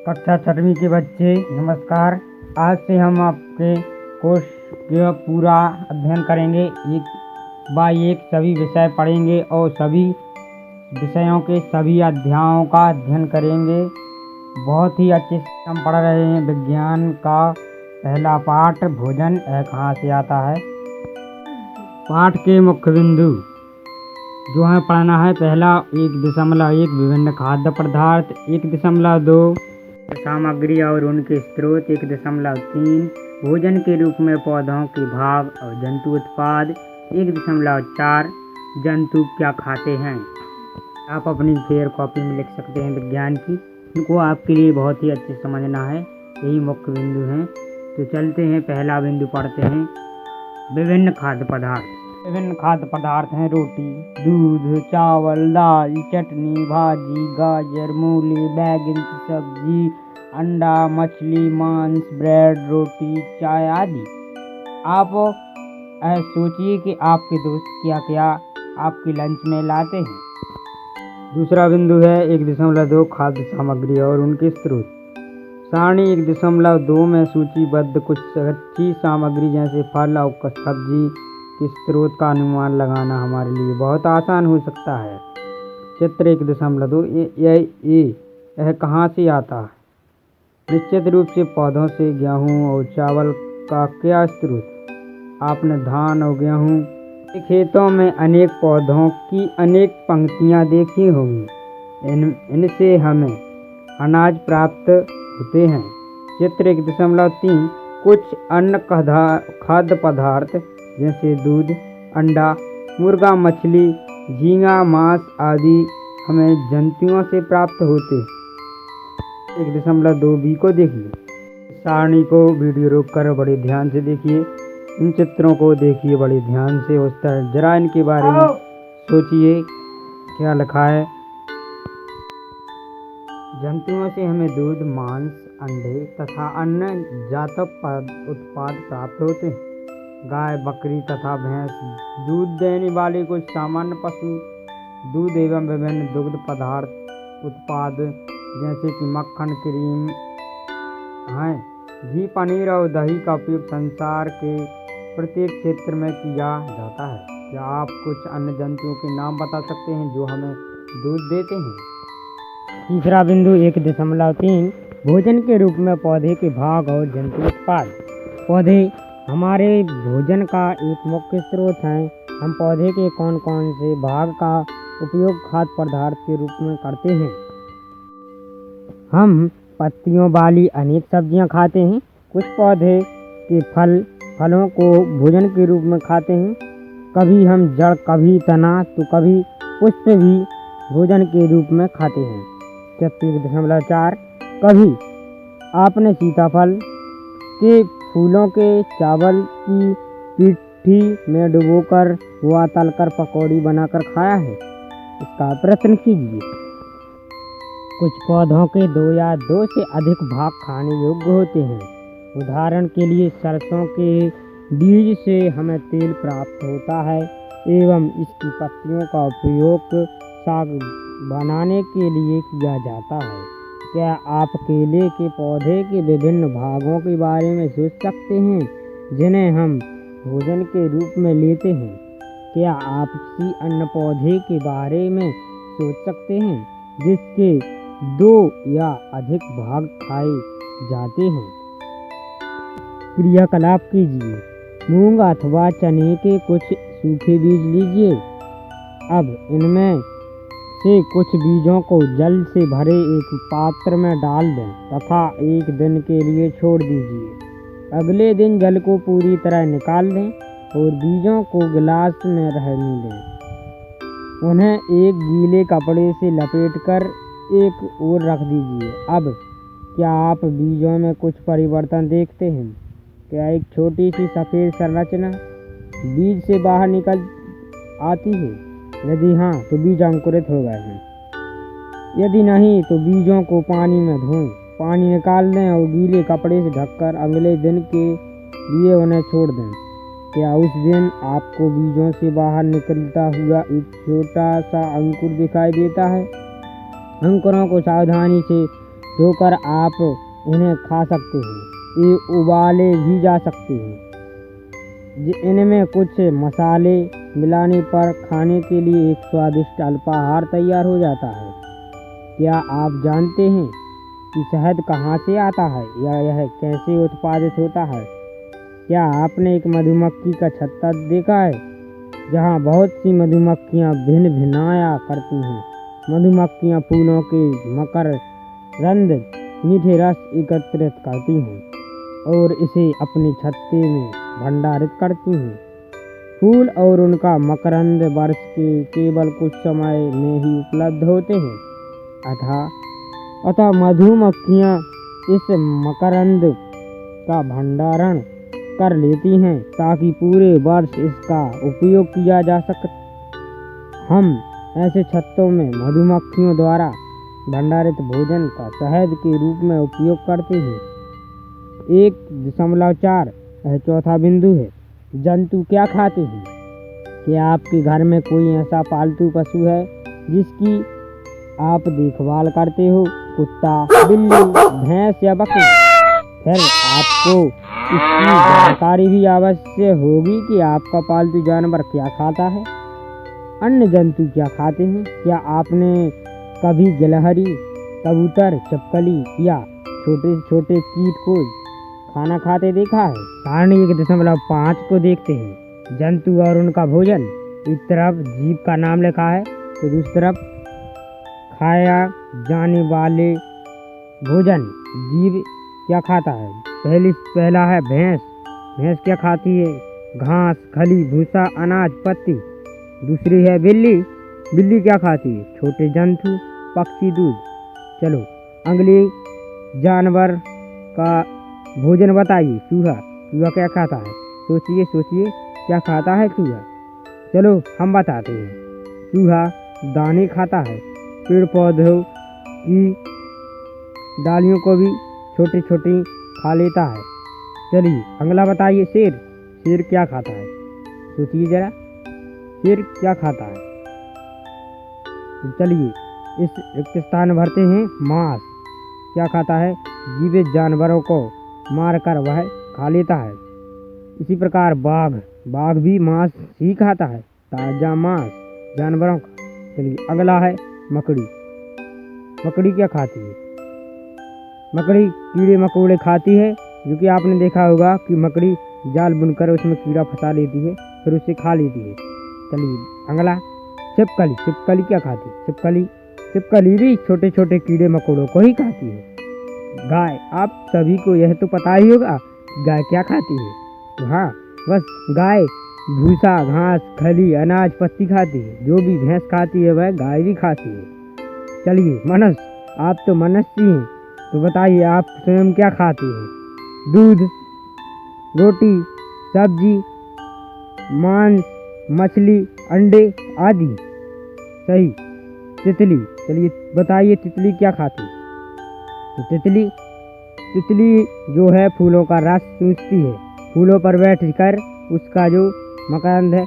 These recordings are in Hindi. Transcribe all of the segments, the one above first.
कक्षा 6वीं के बच्चे नमस्कार। आज से हम आपके कोर्स का पूरा अध्ययन करेंगे। एक बाय एक सभी विषय पढ़ेंगे और सभी विषयों के सभी अध्यायों का अध्ययन करेंगे। बहुत ही अच्छे से हम पढ़ रहे हैं। विज्ञान का पहला पाठ भोजन यह कहाँ से आता है। पाठ के मुख्य बिंदु जो हमें पढ़ना है, पहला 1.1 विभिन्न खाद्य पदार्थ, 1.2 सामग्री और उनके स्रोत, 1.3 भोजन के रूप में पौधों के भाग और जंतु उत्पाद, 1.4 जंतु क्या खाते हैं। आप अपनी फेयर कॉपी में लिख सकते हैं विज्ञान की। इनको आपके लिए बहुत ही अच्छे समझना है। यही मुख्य बिंदु हैं। तो चलते हैं, पहला बिंदु पढ़ते हैं। विभिन्न खाद्य पदार्थ। विभिन्न खाद्य पदार्थ हैं रोटी, दूध, चावल, दाल, चटनी, भाजी, गाजर, मूली, बैगन की सब्जी, अंडा, मछली, मांस, ब्रेड, रोटी, चाय आदि। आप सोचिए कि आपके दोस्त क्या क्या आपके लंच में लाते हैं। दूसरा बिंदु है 1.2 खाद्य सामग्री और उनके स्रोत। सारणी 1.2 में सूचीबद्ध कुछ कच्ची सामग्री जैसे फल और सब्जी के स्रोत का अनुमान लगाना हमारे लिए बहुत आसान हो सकता है। चित्र 1.2 यह कहाँ से आता है। निश्चित रूप से पौधों से। गेहूँ और चावल का क्या स्रोत। आपने धान और गेहूँ के खेतों में अनेक पौधों की अनेक पंक्तियाँ देखी होंगी। इनसे हमें अनाज प्राप्त होते हैं। चित्र 1.3 कुछ अन्य खाद्य पदार्थ जैसे दूध, अंडा, मुर्गा, मछली, झींगा, मांस आदि हमें जंतुओं से प्राप्त होते। 1.2 बी को देखिए। सारणी को वीडियो रोककर बड़े ध्यान से देखिए। इन चित्रों को देखिए बड़े ध्यान से। उस तरह जरा इनके बारे में सोचिए क्या लिखा है। जंतुओं से हमें दूध, मांस, अंडे तथा अन्य जात उत्पाद प्राप्त होते हैं। गाय, बकरी तथा भैंस दूध देने वाले कुछ सामान्य पशु दूध एवं विभिन्न दुग्ध पदार्थ उत्पाद जैसे कि मक्खन, क्रीम हैं। घी, पनीर और दही का उपयोग संसार के प्रत्येक क्षेत्र में किया जाता है। क्या आप कुछ अन्य जंतुओं के नाम बता सकते हैं जो हमें दूध देते हैं। तीसरा बिंदु 1.3 भोजन के रूप में पौधे के भाग और जंतु उत्पाद। पौधे हमारे भोजन का एक मुख्य स्रोत हैं। हम पौधे के कौन कौन से भाग का उपयोग खाद्य पदार्थ के रूप में करते हैं। हम पत्तियों वाली अनेक सब्जियां खाते हैं। कुछ पौधे के फलों को भोजन के रूप में खाते हैं। कभी हम जड़, कभी तना तो कभी पुष्प भी भोजन के रूप में खाते हैं। 1.4 कभी आपने सीताफल के फूलों के चावल की पिट्ठी में डुबोकर व तलकर पकौड़ी बनाकर खाया है। इसका प्रयत्न कीजिए। कुछ पौधों के 2 या 2 से अधिक भाग खाने योग्य होते हैं। उदाहरण के लिए सरसों के बीज से हमें तेल प्राप्त होता है एवं इसकी पत्तियों का उपयोग साग बनाने के लिए किया जाता है। क्या आप केले के पौधे के विभिन्न भागों के बारे में सोच सकते हैं जिन्हें हम भोजन के रूप में लेते हैं। क्या आप किसी अन्य पौधे के बारे में सोच सकते हैं जिसके 2 या अधिक भाग खाए जाते हैं। क्रियाकलाप कीजिए। मूंग अथवा चने के कुछ सूखे बीज लीजिए। अब इनमें से कुछ बीजों को जल से भरे एक पात्र में डाल दें तथा 1 दिन के लिए छोड़ दीजिए। अगले दिन जल को पूरी तरह निकाल दें और बीजों को गिलास में रहने दें। उन्हें एक गीले कपड़े से लपेटकर एक ओर रख दीजिए। अब क्या आप बीजों में कुछ परिवर्तन देखते हैं। क्या एक छोटी सी सफ़ेद संरचना बीज से बाहर निकल आती है। यदि हाँ तो बीज अंकुरित हो गए हैं। यदि नहीं तो बीजों को पानी में धोएं, पानी निकाल दें और गीले कपड़े से ढककर अगले दिन के लिए उन्हें छोड़ दें। क्या उस दिन आपको बीजों से बाहर निकलता हुआ एक छोटा सा अंकुर दिखाई देता है। अंकुरों को सावधानी से धोकर आप इन्हें खा सकते हैं। ये उबाले भी जा सकते हैं। इनमें कुछ मसाले मिलाने पर खाने के लिए एक स्वादिष्ट अल्पाहार तैयार हो जाता है। क्या आप जानते हैं कि शहद कहाँ से आता है या यह कैसे उत्पादित होता है? क्या आपने एक मधुमक्खी का छत्ता देखा है जहाँ बहुत सी मधुमक्खियाँ भिन्न भिन्नाया करती हैं? मधुमक्खियाँ फूलों के मकरंद मीठे रस एकत्रित करती हैं और इसे अपने छत्ते में भंडारित करती हैं। फूल और उनका मकरंद वर्ष के केवल कुछ समय में ही उपलब्ध होते हैं। अतः मधुमक्खियाँ इस मकरंद का भंडारण कर लेती हैं ताकि पूरे वर्ष इसका उपयोग किया जा सके। हम ऐसे छत्तों में मधुमक्खियों द्वारा भंडारित भोजन का शहद के रूप में उपयोग करते हैं। 1.4 यह चौथा बिंदु है। जंतु क्या खाते हैं? क्या आपके घर में कोई ऐसा पालतू पशु है जिसकी आप देखभाल करते हो? कुत्ता, बिल्ली, भैंस या बकरी? फिर आपको इसकी जानकारी भी अवश्य होगी कि आपका पालतू जानवर क्या खाता है। अन्य जंतु क्या खाते हैं? क्या आपने कभी गिलहरी, कबूतर, छिपकली या छोटे छोटे कीट को खाना खाते देखा है? सारणी 1.5 को देखते हैं। जंतु और उनका भोजन। एक तरफ जीव का नाम लिखा है तो दूसरी तरफ खाया जाने वाले भोजन। जीव क्या खाता है? पहला है भैंस। भैंस क्या खाती है? घास, खली, भूसा, अनाज, पत्ती। दूसरी है बिल्ली। बिल्ली क्या खाती है? छोटे जंतु, पक्षी, दूध। चलो अगले जानवर का भोजन बताइए। चूहा। चूहा क्या खाता है? सोचिए क्या खाता है चूहा? चलो हम बताते हैं। चूहा दाने खाता है। पेड़ पौधों की डालियों को भी छोटी छोटी खा लेता है। चलिए अगला बताइए। शेर। शेर क्या खाता है? सोचिए जरा, शेर क्या खाता है? तो चलिए इस रिक्त स्थान भरते हैं। मांस क्या खाता है? जीवित जानवरों को मारकर वह खा लेता है। इसी प्रकार बाघ भी मांस ही खाता है, ताजा मांस जानवरों का। चलिए अगला है मकड़ी। मकड़ी क्या खाती है? मकड़ी कीड़े मकोड़े खाती है, जो कि आपने देखा होगा कि मकड़ी जाल बुनकर उसमें कीड़ा फंसा लेती है फिर उसे खा लेती है। चलिए अगला छिपकली। छिपकली क्या खाती है? छिपकली भी छोटे छोटे कीड़े मकोड़ों को ही खाती है। गाय। आप सभी को यह तो पता ही होगा गाय क्या खाती है। तो हाँ, बस गाय भूसा, घास, खली, अनाज, पत्ती खाती है। जो भी भैंस खाती है वह गाय भी खाती है। चलिए मनुष्य। आप तो मनुष्य ही हैं, तो बताइए आप स्वयं क्या खाते हैं? दूध, रोटी, सब्जी, मांस, मछली, अंडे आदि। सही। तितली। चलिए बताइए तितली क्या खाती है? तो तितली जो है फूलों का रस चूसती है। फूलों पर बैठकर उसका जो मकरंद है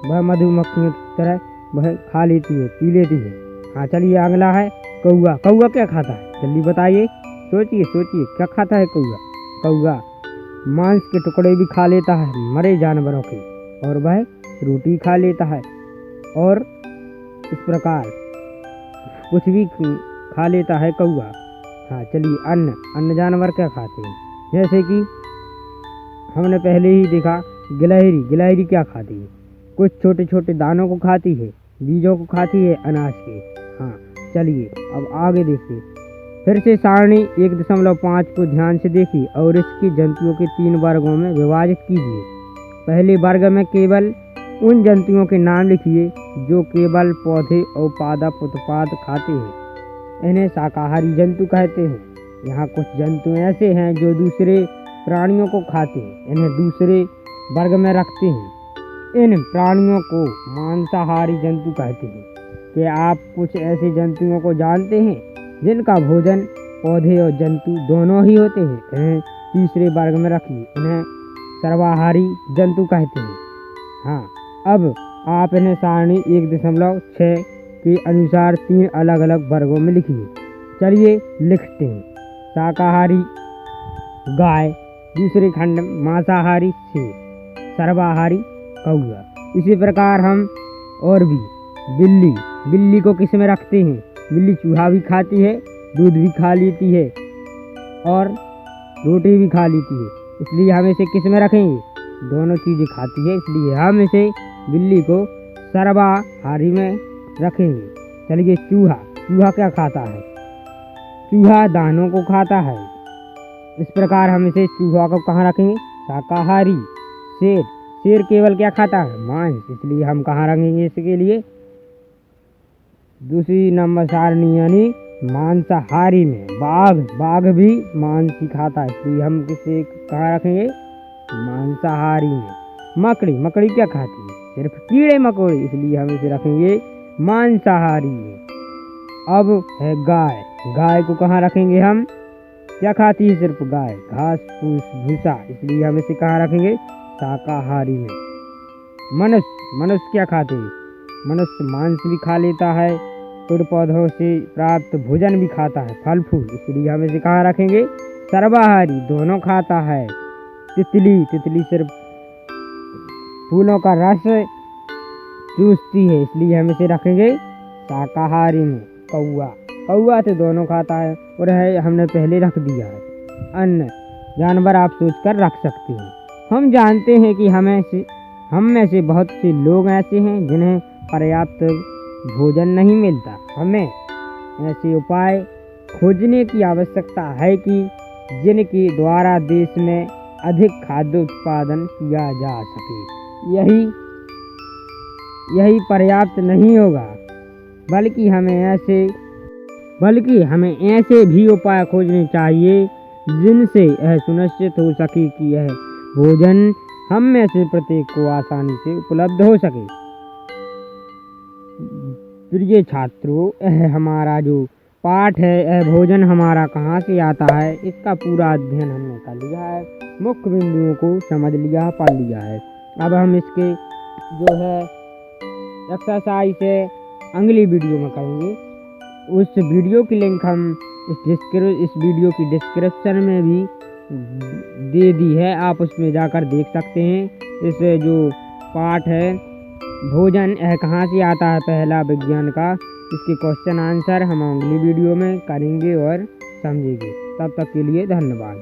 वह मधुमक्खियों की तरह वह खा लेती है, पी लेती है। हाँ चलिए अगला है कौआ। कौआ क्या खाता है? जल्दी बताइए। सोचिए क्या खाता है कौआ? कौआ मांस के टुकड़े भी खा लेता है मरे जानवरों के, और वह रोटी खा लेता है, और इस प्रकार कुछ भी खा लेता है कौआ। हाँ चलिए अन्य जानवर क्या खाते हैं? जैसे कि हमने पहले ही देखा गिलहरी। गिलहरी क्या खाती है? कुछ छोटे छोटे दानों को खाती है, बीजों को खाती है, अनाज के। हाँ चलिए अब आगे देखिए। फिर से सारणी 1.5 को ध्यान से देखिए और इसके जंतुओं के 3 वर्गों में विभाजित कीजिए। पहले वर्ग में केवल उन जंतुओं के नाम लिखिए जो केवल पौधे और पादप उत्पाद खाते हैं। इन्हें शाकाहारी जंतु कहते हैं। यहाँ कुछ जंतु ऐसे हैं जो दूसरे प्राणियों को खाते हैं, इन्हें दूसरे वर्ग में रखते हैं। इन प्राणियों को मांसाहारी जंतु कहते हैं। क्या आप कुछ ऐसे जंतुओं को जानते हैं जिनका भोजन पौधे और जंतु दोनों ही होते हैं? इन्हें तीसरे वर्ग में रखिए, इन्हें सर्वाहारी जंतु कहते हैं। हाँ, अब आप इन्हें सारणी 1.6 के अनुसार 3 अलग अलग वर्गों में लिखिए। चलिए लिखते हैं। शाकाहारी गाय, दूसरे खंड मांसाहारी शेर, सर्वाहारी कौआ। इसी प्रकार हम और भी बिल्ली को किस में रखते हैं? बिल्ली चूहा भी खाती है, दूध भी खा लेती है और रोटी भी खा लेती है, इसलिए हम इसे किस में रखेंगे? दोनों चीज़ें खाती है, इसलिए हम इसे बिल्ली को सर्वाहारी में रखेंगे। चलिए चूहा क्या खाता है? चूहा दानों को खाता है, इस प्रकार हम इसे चूहा को कहाँ रखेंगे? शाकाहारी। शेर केवल क्या खाता है? मांस, इसलिए हम कहाँ रखेंगे इसके लिए? दूसरी नंबर सारणी यानी मांसाहारी में। बाघ भी मांस ही खाता है, इसलिए हम किसे कहाँ रखेंगे? मांसाहारी में। मकड़ी क्या खाती है? सिर्फ कीड़े मकोड़े, इसलिए हम इसे रखेंगे मांसाहारी में। अब है गाय को कहाँ रखेंगे हम? क्या खाती है सिर्फ गाय? घास फूस भूसा, इसलिए हम इसे कहाँ रखेंगे? शाकाहारी में। मनुष्य क्या खाते हैं? मनुष्य मांस भी खा लेता है, पेड़ पौधों से प्राप्त भोजन भी खाता है, फल फूल, इसलिए हम इसे कहाँ रखेंगे? सर्वाहारी, दोनों खाता है। तितली सिर्फ फूलों का रस चूसती है, इसलिए हम इसे रखेंगे शाकाहारी में। कौआ तो दोनों खाता है और हमने पहले रख दिया है। अन्य जानवर आप सोचकर रख सकते हैं। हम जानते हैं कि हम में से बहुत से लोग ऐसे हैं जिन्हें पर्याप्त भोजन नहीं मिलता। हमें ऐसे उपाय खोजने की आवश्यकता है कि जिनके द्वारा देश में अधिक खाद्य उत्पादन किया जा सके। यही पर्याप्त नहीं होगा, बल्कि हमें ऐसे भी उपाय खोजने चाहिए जिनसे यह सुनिश्चित हो सके कि यह भोजन हम में से प्रत्येक को आसानी से उपलब्ध हो सके। प्रिय छात्रों, यह हमारा जो पाठ है, यह भोजन हमारा कहाँ से आता है, इसका पूरा अध्ययन हमने कर लिया है, मुख्य बिंदुओं को समझ लिया, पढ़ लिया है। अब हम इसके जो है एक्सरसाइज है अगली वीडियो में करेंगे। उस वीडियो की लिंक हम इस वीडियो की डिस्क्रिप्शन में भी दे दी है, आप उसमें जाकर देख सकते हैं। इस जो पाठ है भोजन यह कहाँ से आता है पहला विज्ञान का, इसके क्वेश्चन आंसर हम अगली वीडियो में करेंगे और समझेंगे। तब तक के लिए धन्यवाद।